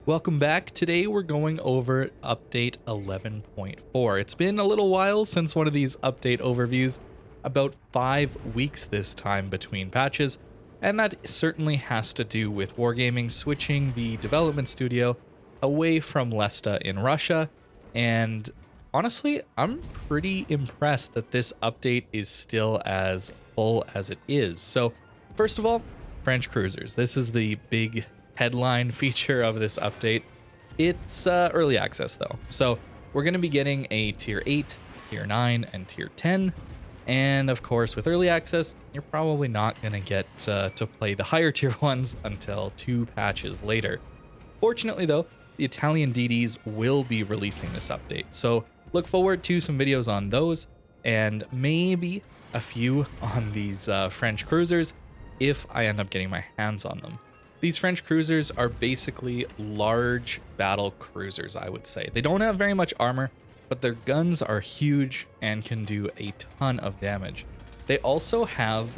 Welcome back. Today we're going over update 11.4. It's been a little while since one of these update overviews, about 5 weeks this time between patches, and that certainly has to do with Wargaming switching the development studio away from Lesta in Russia, and honestly, I'm pretty impressed that this update is still as full as it is. So first of all, French cruisers. This is the big headline feature of this update. It's early access though, so we're going to be getting a tier 8, tier 9, and tier 10, and of course with early access you're probably not going to get to play the higher tier ones until 2 patches later. Fortunately though, the Italian DDs will be releasing this update, so look forward to some videos on those and maybe a few on these French cruisers if I end up getting my hands on them. These French cruisers are basically large battle cruisers, I would say. They don't have very much armor, but their guns are huge and can do a ton of damage. They also have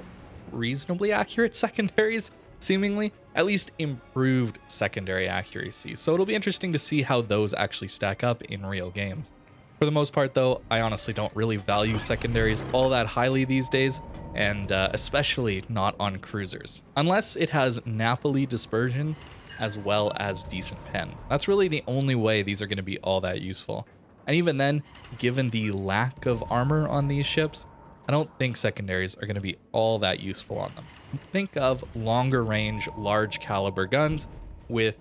reasonably accurate secondaries, seemingly, at least improved secondary accuracy. So it'll be interesting to see how those actually stack up in real games. For the most part though, I honestly don't really value secondaries all that highly these days, and especially not on cruisers, unless it has Napoli dispersion as well as decent pen. That's really the only way these are going to be all that useful. And even then, given the lack of armor on these ships, I don't think secondaries are going to be all that useful on them. Think of longer range, large caliber guns with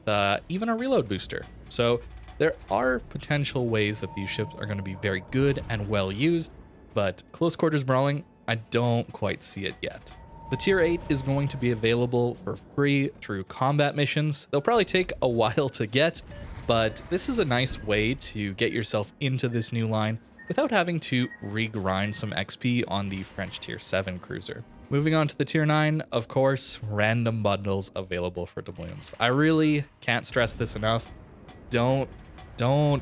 even a reload booster. So there are potential ways that these ships are going to be very good and well used, but close quarters brawling, I don't quite see it yet. The tier 8 is going to be available for free through combat missions. They'll probably take a while to get, but this is a nice way to get yourself into this new line without having to regrind some XP on the French tier 7 cruiser. Moving on to the tier 9, of course, random bundles available for doubloons. I really can't stress this enough. Don't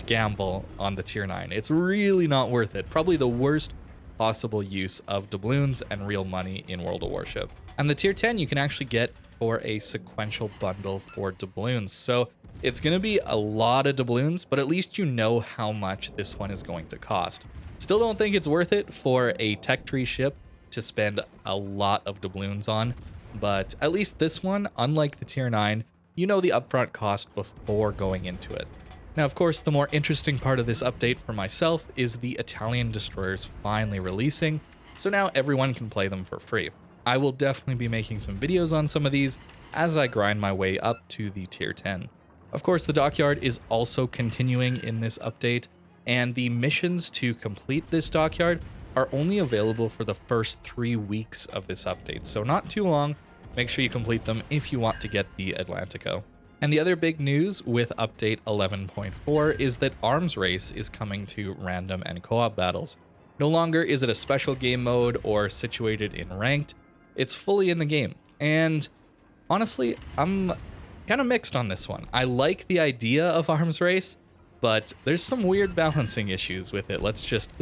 gamble on the tier 9. It's really not worth it. Probably the worst possible use of doubloons and real money in World of Warship. And the tier 10 you can actually get for a sequential bundle for doubloons. So it's going to be a lot of doubloons, but at least you know how much this one is going to cost. Still don't think it's worth it for a tech tree ship to spend a lot of doubloons on, but at least this one, unlike the tier 9, you know the upfront cost before going into it. Now, of course, the more interesting part of this update for myself is the Italian destroyers finally releasing, so now everyone can play them for free. I will definitely be making some videos on some of these as I grind my way up to the tier 10. Of course, the dockyard is also continuing in this update, and the missions to complete this dockyard are only available for the first 3 weeks of this update, so not too long. Make sure you complete them if you want to get the Atlantico. And the other big news with update 11.4 is that Arms Race is coming to random and co-op battles. No longer is it a special game mode or situated in ranked, it's fully in the game. And honestly, I'm kind of mixed on this one. I like the idea of Arms Race, but there's some weird balancing issues with it. Let's just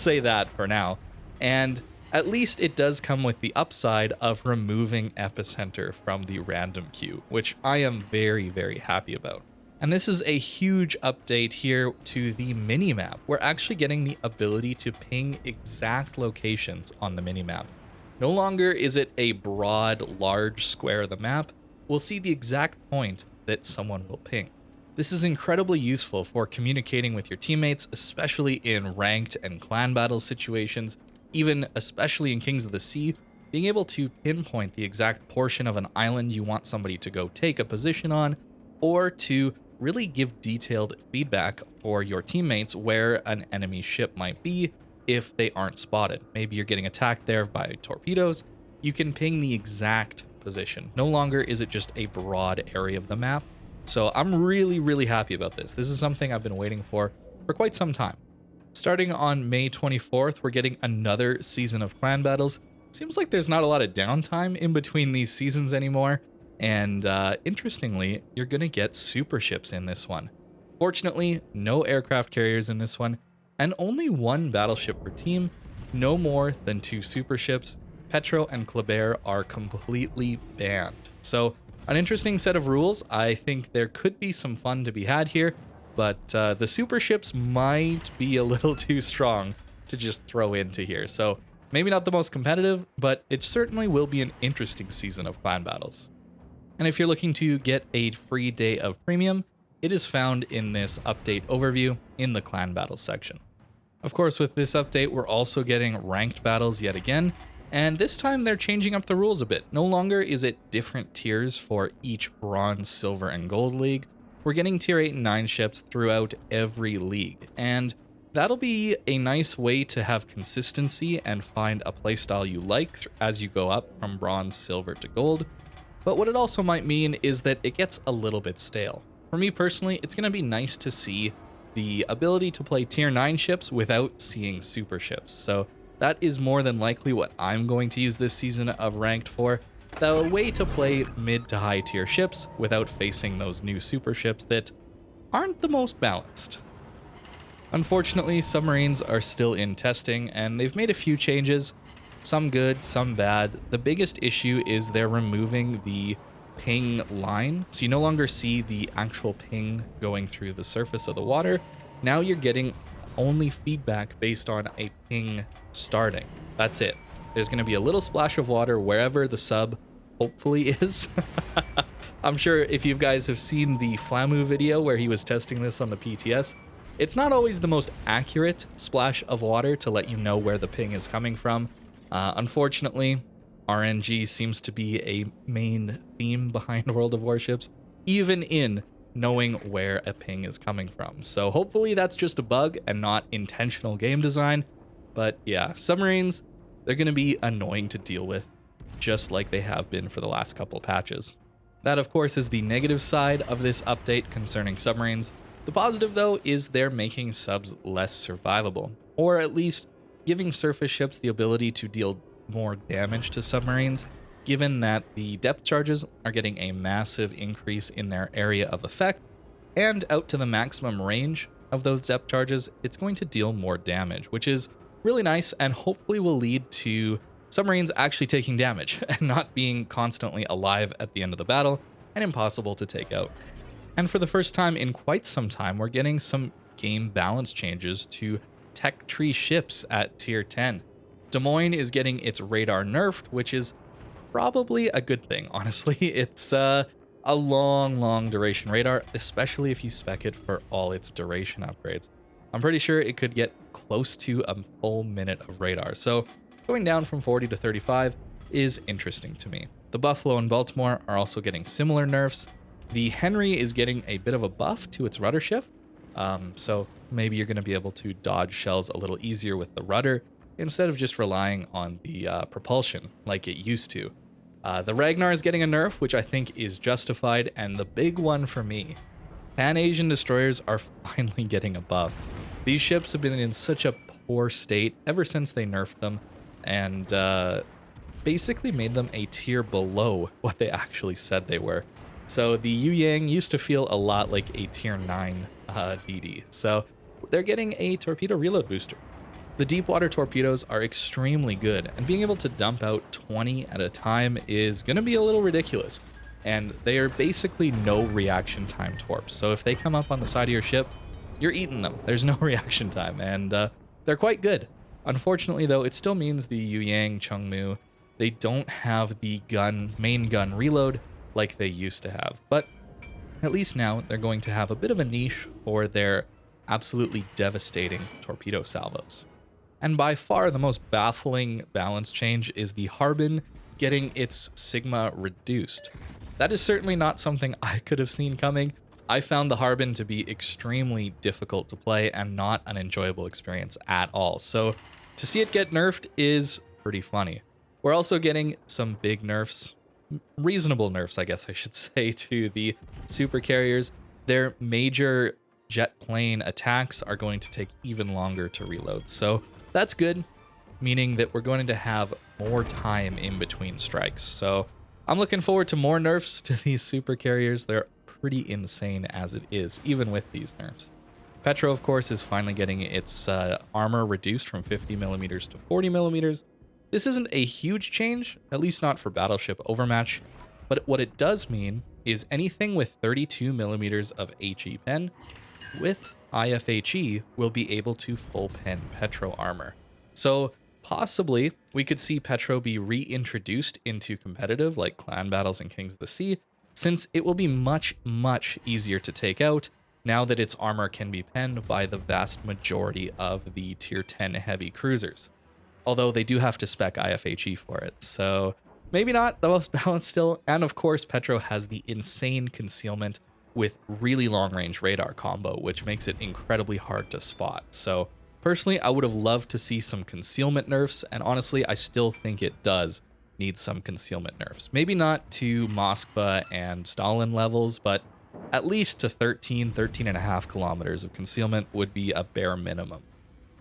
say that for now. And at least it does come with the upside of removing Epicenter from the random queue, which I am very, very happy about. And this is a huge update here to the minimap. We're actually getting the ability to ping exact locations on the minimap. No longer is it a broad, large square of the map. We'll see the exact point that someone will ping. This is incredibly useful for communicating with your teammates, especially in ranked and clan battle situations. Even especially in Kings of the Sea, being able to pinpoint the exact portion of an island you want somebody to go take a position on, or to really give detailed feedback for your teammates where an enemy ship might be if they aren't spotted. Maybe you're getting attacked there by torpedoes, you can ping the exact position. No longer is it just a broad area of the map. So I'm really, really happy about this. This is something I've been waiting for quite some time. Starting on May 24th, we're getting another season of clan battles. Seems like there's not a lot of downtime in between these seasons anymore. And interestingly, you're going to get super ships in this one. Fortunately, no aircraft carriers in this one, and only 1 battleship per team, no more than 2 super ships. Petro and Kleber are completely banned. So An interesting set of rules. I think there could be some fun to be had here, but the super ships might be a little too strong to just throw into here. So maybe not the most competitive, but it certainly will be an interesting season of clan battles. And if you're looking to get a free day of premium, it is found in this update overview in the clan battles section. Of course, with this update, we're also getting ranked battles yet again, and this time they're changing up the rules a bit. No longer is it different tiers for each bronze, silver, and gold league. We're getting tier 8 and 9 ships throughout every league, and that'll be a nice way to have consistency and find a playstyle you like as you go up from bronze, silver to gold. But what it also might mean is that it gets a little bit stale. For me personally, it's going to be nice to see the ability to play tier 9 ships without seeing super ships. So that is more than likely what I'm going to use this season of ranked for. The way to play mid to high tier ships without facing those new super ships that aren't the most balanced. Unfortunately, submarines are still in testing, and they've made a few changes. Some good, some bad. The biggest issue is they're removing the ping line, so you no longer see the actual ping going through the surface of the water. Now you're getting only feedback based on a ping starting. That's it. There's going to be a little splash of water wherever the sub hopefully is. I'm sure if you guys have seen the Flamu video where he was testing this on the PTS, it's not always the most accurate splash of water to let you know where the ping is coming from. Unfortunately, RNG seems to be a main theme behind World of Warships, even in knowing where a ping is coming from. So hopefully that's just a bug and not intentional game design. But yeah, submarines, they're going to be annoying to deal with, just like they have been for the last couple patches. That, of course, is the negative side of this update concerning submarines. The positive, though, is they're making subs less survivable, or at least giving surface ships the ability to deal more damage to submarines, given that the depth charges are getting a massive increase in their area of effect, and out to the maximum range of those depth charges, it's going to deal more damage, which is really nice and hopefully will lead to submarines actually taking damage and not being constantly alive at the end of the battle and impossible to take out. And for the first time in quite some time, we're getting some game balance changes to tech tree ships at tier 10. Des Moines is getting its radar nerfed, which is probably a good thing, honestly. It's a long duration radar, especially if you spec it for all its duration upgrades. I'm pretty sure it could get close to a full minute of radar, so going down from 40 to 35 is interesting to me. The Buffalo and Baltimore are also getting similar nerfs. The Henry is getting a bit of a buff to its rudder shift, so maybe you're going to be able to dodge shells a little easier with the rudder instead of just relying on the propulsion like it used to. The Ragnar is getting a nerf, which I think is justified, and the big one for me, Pan-Asian destroyers are finally getting a buff. These ships have been in such a poor state ever since they nerfed them, and basically made them a tier below what they actually said they were. So the Yu Yang used to feel a lot like a tier 9 VD, so they're getting a torpedo reload booster. The deep water torpedoes are extremely good, and being able to dump out 20 at a time is going to be a little ridiculous. And they are basically no reaction time torps, so if they come up on the side of your ship, you're eating them. There's no reaction time, and they're quite good. Unfortunately, though, it still means the Yu Yang, Chungmu, they don't have the main gun reload like they used to have. But at least now they're going to have a bit of a niche for their absolutely devastating torpedo salvos. And by far the most baffling balance change is the Harbin getting its Sigma reduced. That is certainly not something I could have seen coming. I found the Harbin to be extremely difficult to play and not an enjoyable experience at all. So to see it get nerfed is pretty funny. We're also getting some big nerfs, reasonable nerfs, I guess I should say, to the super carriers. Their major jet plane attacks are going to take even longer to reload. So that's good, meaning that we're going to have more time in between strikes. So I'm looking forward to more nerfs to these super carriers. They're pretty insane as it is, even with these nerfs. Petro, of course, is finally getting its armor reduced from 50 millimeters to 40 millimeters. This isn't a huge change, at least not for Battleship Overmatch, But what it does mean is anything with 32 millimeters of HE pen with IFHE will be able to full pen Petro armor. So possibly we could see Petro be reintroduced into competitive like clan battles and Kings of the Sea, since it will be much easier to take out now that its armor can be penned by the vast majority of the tier 10 heavy cruisers. Although they do have to spec IFHE for it, so maybe not the most balanced still. And of course, Petro has the insane concealment with really long range radar combo, which makes it incredibly hard to spot. So personally, I would have loved to see some concealment nerfs, and honestly, I still think it does need some concealment nerfs. Maybe not to Moskva and Stalin levels, but at least to 13.5 kilometers of concealment would be a bare minimum.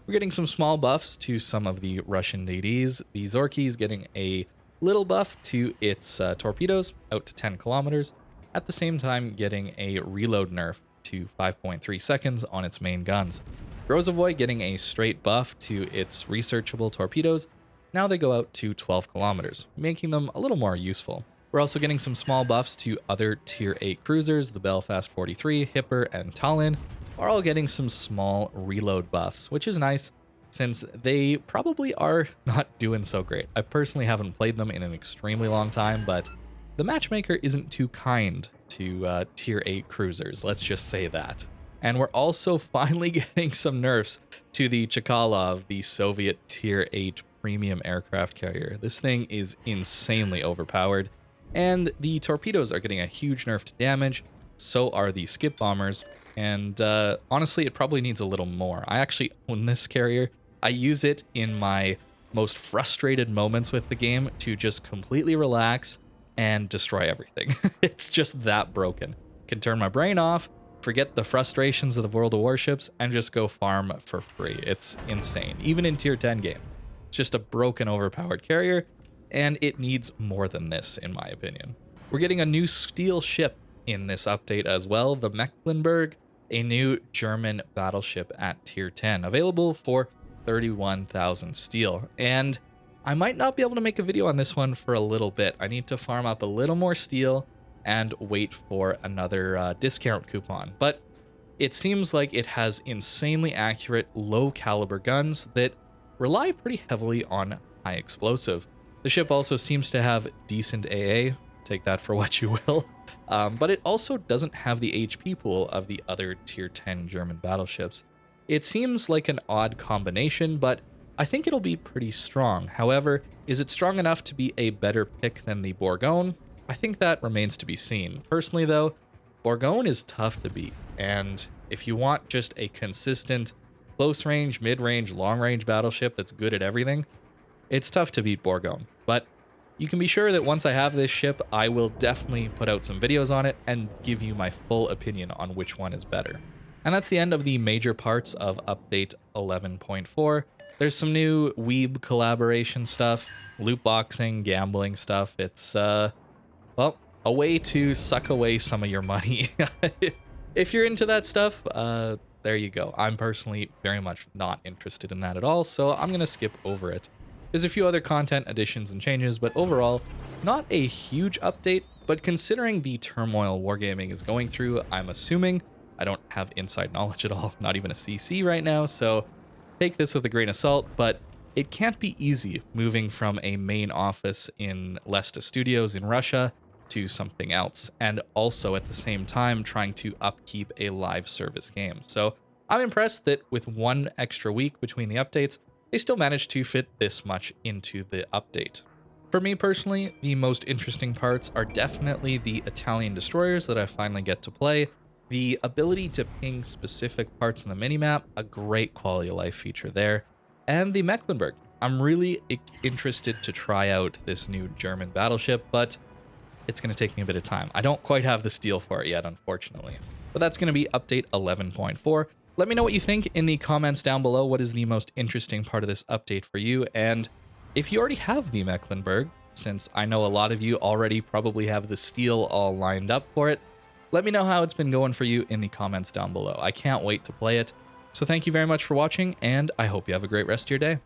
We're getting some small buffs to some of the Russian DDs. The Zorki's getting a little buff to its torpedoes out to 10 kilometers, at the same time getting a reload nerf to 5.3 seconds on its main guns. Grozovoy getting a straight buff to its researchable torpedoes. Now they go out to 12 kilometers, making them a little more useful. We're also getting some small buffs to other tier 8 cruisers. The Belfast 43, Hipper, and Tallinn are all getting some small reload buffs, which is nice since they probably are not doing so great. I personally haven't played them in an extremely long time, but the matchmaker isn't too kind to tier 8 cruisers, let's just say that. And we're also finally getting some nerfs to the Chkalov, the Soviet tier 8 premium aircraft carrier. This thing is insanely overpowered, and the torpedoes are getting a huge nerf to damage, so are the skip bombers, and honestly, it probably needs a little more. I actually own this carrier. I use it in my most frustrated moments with the game to just completely relax and destroy everything. It's just that broken. Can turn my brain off, forget the frustrations of the World of Warships, and just go farm for free. It's insane, even in tier 10 game. It's just a broken, overpowered carrier, and it needs more than this, in my opinion. We're getting a new steel ship in this update as well, the Mecklenburg, a new German battleship at tier 10, available for 31,000 steel. And I might not be able to make a video on this one for a little bit. I need to farm up a little more steel and wait for another discount coupon. But it seems like it has insanely accurate, low caliber guns that rely pretty heavily on high explosive. The ship also seems to have decent AA, take that for what you will, but it also doesn't have the HP pool of the other tier 10 German battleships. It seems like an odd combination, but I think it'll be pretty strong. However, is it strong enough to be a better pick than the Bourgogne? I think that remains to be seen. Personally though, Bourgogne is tough to beat, and if you want just a consistent close range, mid-range, long-range battleship that's good at everything, it's tough to beat Bourgogne. But you can be sure that once I have this ship, I will definitely put out some videos on it and give you my full opinion on which one is better. And that's the end of the major parts of update 11.4. There's some new Weeb collaboration stuff, loot boxing, gambling stuff. It's, well, a way to suck away some of your money. If you're into that stuff, there you go. I'm personally very much not interested in that at all, so I'm going to skip over it. There's a few other content additions and changes, but overall, not a huge update, but considering the turmoil Wargaming is going through, I'm assuming, I don't have inside knowledge at all, not even a CC right now, so take this with a grain of salt, but it can't be easy moving from a main office in Lesta Studios in Russia to something else, and also at the same time trying to upkeep a live service game. So I'm impressed that with one extra week between the updates, they still managed to fit this much into the update. For me personally, the most interesting parts are definitely the Italian destroyers that I finally get to play, the ability to ping specific parts in the minimap, a great quality of life feature there, and the Mecklenburg. I'm really interested to try out this new German battleship, but it's going to take me a bit of time. I don't quite have the steel for it yet, unfortunately. But that's going to be update 11.4. Let me know what you think in the comments down below. What is the most interesting part of this update for you? And if you already have the Mecklenburg, since I know a lot of you already probably have the steel all lined up for it, let me know how it's been going for you in the comments down below. I can't wait to play it. So thank you very much for watching, and I hope you have a great rest of your day.